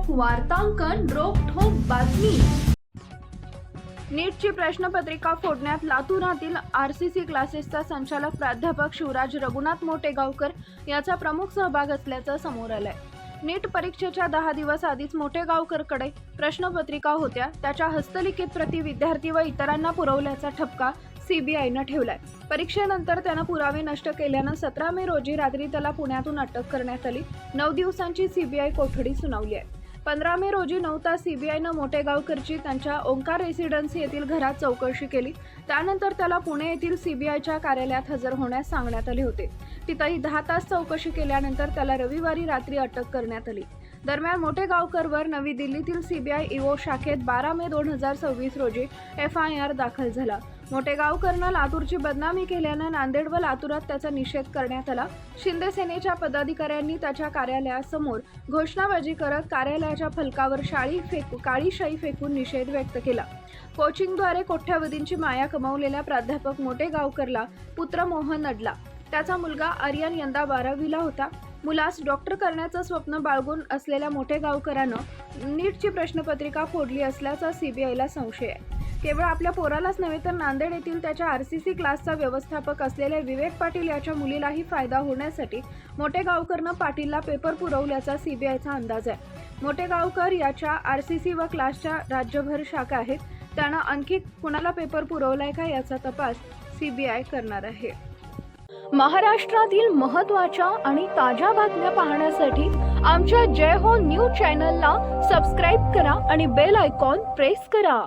वार्तांकन रोखठोक बातमी। नीटची प्रश्नपत्रिका फोडण्यात लातूरातील आरसीसी क्लासेसचा संचालक प्राध्यापक शिवराज रघुनाथ मोटेगावकर याचा प्रमुख सहभाग असल्याचं समोर आलंय। नीट परीक्षेच्या 10 दिवस आधीच मोटेगावकरकडे प्रश्नपत्रिका होत्या, त्याच्या हस्तलिखित प्रती विद्यार्थी व इतरांना पुरवल्याचा ठपका सीबीआयनं ठेवलाय। परीक्षेनंतर त्यानं पुरावे नष्ट केल्यानं 17 मे रोजी रात्री त्याला पुण्यातून अटक करण्यात आली। 9 दिवसांची सीबीआय कोठडी सुनावली आहे। 15 मे रोजी 9 तास सीबीआयनं मोटेगावकरची त्यांच्या ओंकार रेसिडेन्सी येथील घरात चौकशी केली। त्यानंतर त्याला पुणे येथील सीबीआयच्या कार्यालयात हजर होण्यास सांगण्यात आले होते। तिथंही 10 तास चौकशी केल्यानंतर त्याला रविवारी रात्री अटक करण्यात आली। दरम्यान मोटेगावकरवर नवी दिल्लीतील सीबीआय ईओ शाखेत 12 मे 2026 रोजी FIR दाखल झाला। मोटेगावकरनं लातूरची बदनामी केल्यानं नांदेड व लातूरात त्याचा निषेध करण्यात आला। शिंदे सेनेच्या पदाधिकाऱ्यांनी त्याच्या कार्यालयासमोर घोषणाबाजी करत कार्यालयाच्या फलकावर काळी शाई फेकून निषेध व्यक्त केला। कोचिंगद्वारे कोट्यावधींची माया कमावलेल्या प्राध्यापक मोटेगावकरला पुत्र मोहन अडला। त्याचा मुलगा आर्यन यंदा 12वीला होता। मुलास डॉक्टर करण्याचं स्वप्न बाळगून असलेल्या मोटेगावकरानं नीटची प्रश्नपत्रिका फोडली असल्याचा सीबीआयला संशय आहे। केवळ आपल्या पोरालाच नव्हे तर नांदेड येथील त्याच्या आरसीसी क्लासचा व्यवस्थापक असलेल्या विवेक पाटील याच्या मुलीलाही फायदा होण्यासाठी मोटेगावकरनं पाटीलला पेपर पुरवल्याचा सीबीआयचा अंदाज आहे। मोटेगावकर याच्या आरसीसी व क्लासच्या राज्यभर शाखा आहेत। त्यानं आणखी कुणाला पेपर पुरवलाय का याचा तपास सीबीआय करणार आहे। महाराष्ट्रातील महत्त्वाच्या आणि ताज्या बातम्या पाहण्यासाठी आमच्या जय हो न्यूज चॅनलला सबस्क्राइब करा आणि बेल आयकॉन प्रेस करा।